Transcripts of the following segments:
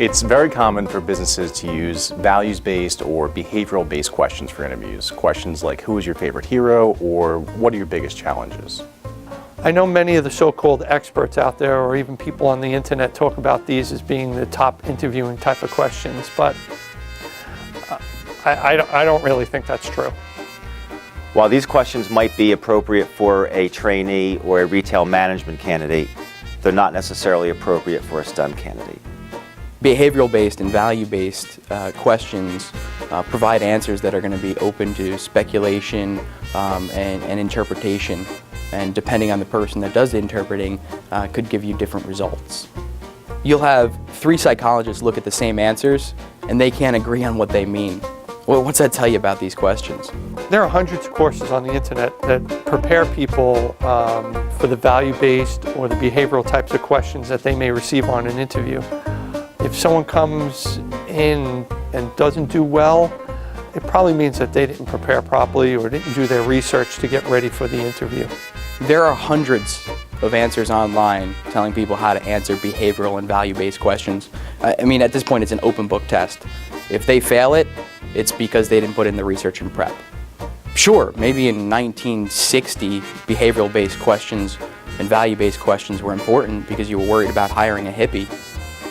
It's very common for businesses to use values-based or behavioral-based questions for interviews. Questions like, who is your favorite hero, or what are your biggest challenges? I know many of the so-called experts out there, or even people on the internet, talk about these as being the top interviewing type of questions, but I don't really think that's true. While these questions might be appropriate for a trainee or a retail management candidate, they're not necessarily appropriate for a STEM candidate. Behavioral-based and value-based questions provide answers that are going to be open to speculation and interpretation, and depending on the person that does the interpreting, could give you different results. You'll have 3 psychologists look at the same answers and they can't agree on what they mean. Well, what's that tell you about these questions? There are hundreds of courses on the internet that prepare people for the value-based or the behavioral types of questions that they may receive on an interview. If someone comes in and doesn't do well, it probably means that they didn't prepare properly or didn't do their research to get ready for the interview. There are hundreds of answers online telling people how to answer behavioral and value-based questions. I mean, at this point, it's an open book test. If they fail it, it's because they didn't put in the research and prep. Sure, maybe in 1960, behavioral-based questions and value-based questions were important because you were worried about hiring a hippie.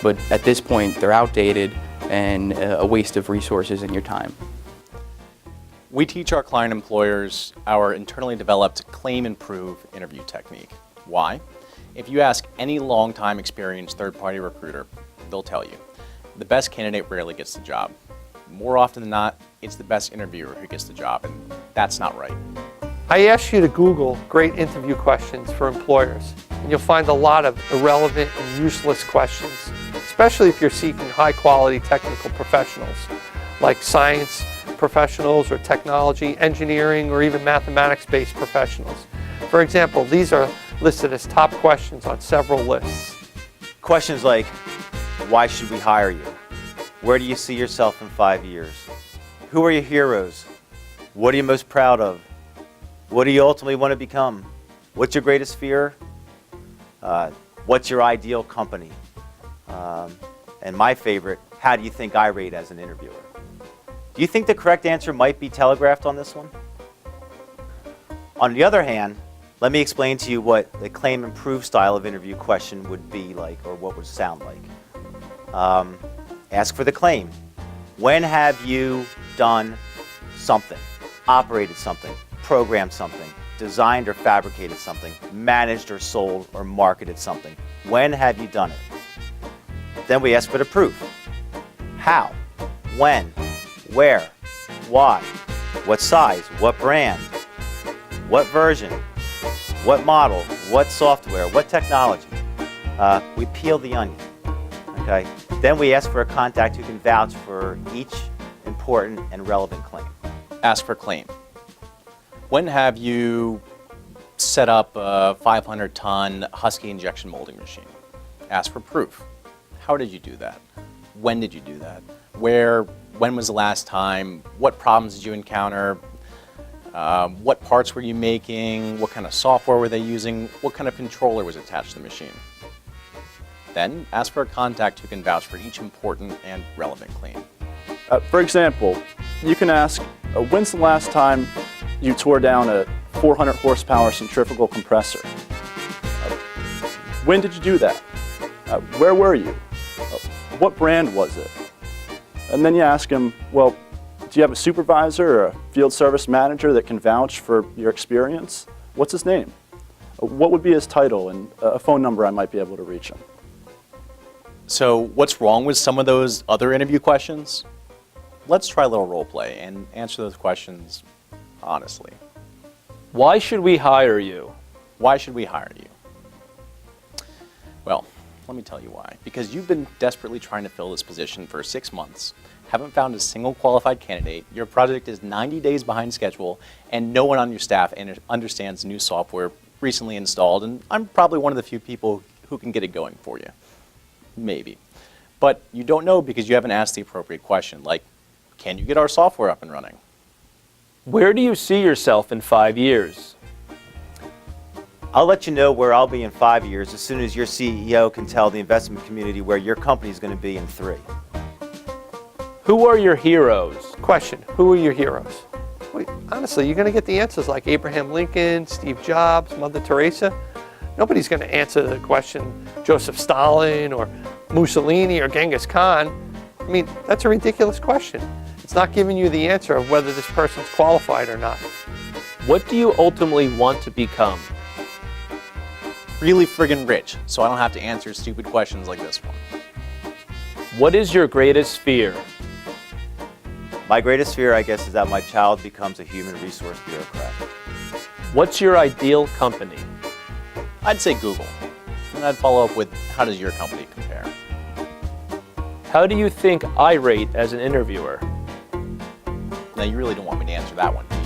But at this point, they're outdated and a waste of resources and your time. We teach our client employers our internally developed claim and prove interview technique. Why? If you ask any long-time experienced third-party recruiter, they'll tell you, the best candidate rarely gets the job. More often than not, it's the best interviewer who gets the job, and that's not right. I asked you to Google great interview questions for employers, and you'll find a lot of irrelevant and useless questions, especially if you're seeking high-quality technical professionals, like science professionals or technology, engineering, or even mathematics-based professionals. For example, these are listed as top questions on several lists. Questions like, why should we hire you? Where do you see yourself in 5 years? Who are your heroes? What are you most proud of? What do you ultimately want to become? What's your greatest fear? What's your ideal company? And my favorite, how do you think I rate as an interviewer? Do you think the correct answer might be telegraphed on this one? On the other hand, let me explain to you what the claim and prove style of interview question would be like, or what would sound like. Ask for the claim. When have you done something, operated something, programmed something, designed or fabricated something, managed or sold or marketed something? When have you done it? Then we ask for the proof. How? When? Where? Why? What size? What brand? What version? What model? What software? What technology? We peel the onion. Okay? Then we ask for a contact who can vouch for each important and relevant claim. Ask for claim. When have you set up a 500-ton Husky injection molding machine? Ask for proof. How did you do that? When did you do that? Where? When was the last time? What problems did you encounter? What parts were you making? What kind of software were they using? What kind of controller was attached to the machine? Then ask for a contact who can vouch for each important and relevant claim. For example, you can ask, when's the last time you tore down a 400 horsepower centrifugal compressor? When did you do that? Where were you? What brand was it? And then you ask them, well, do you have a supervisor or a field service manager that can vouch for your experience? What's his name? What would be his title and a phone number I might be able to reach him? So what's wrong with some of those other interview questions? Let's try a little role play and answer those questions honestly. Why should we hire you? Why should we hire you? Well, let me tell you why. Because you've been desperately trying to fill this position for 6 months, haven't found a single qualified candidate, your project is 90 days behind schedule, and no one on your staff understands new software recently installed, and I'm probably one of the few people who can get it going for you. Maybe. But you don't know because you haven't asked the appropriate question, like, can you get our software up and running? Where do you see yourself in 5 years? I'll let you know where I'll be in 5 years as soon as your CEO can tell the investment community where your company is going to be in 3. Who are your heroes? Question, who are your heroes? Wait, honestly, you're going to get the answers like Abraham Lincoln, Steve Jobs, Mother Teresa. Nobody's going to answer the question Joseph Stalin or Mussolini or Genghis Khan. I mean, that's a ridiculous question. It's not giving you the answer of whether this person's qualified or not. What do you ultimately want to become? Really friggin' rich, so I don't have to answer stupid questions like this one. What is your greatest fear? My greatest fear, I guess, is that my child becomes a human resource bureaucrat. What's your ideal company? I'd say Google. And I'd follow up with, how does your company compare? How do you think I rate as an interviewer? Now, you really don't want me to answer that one, do you?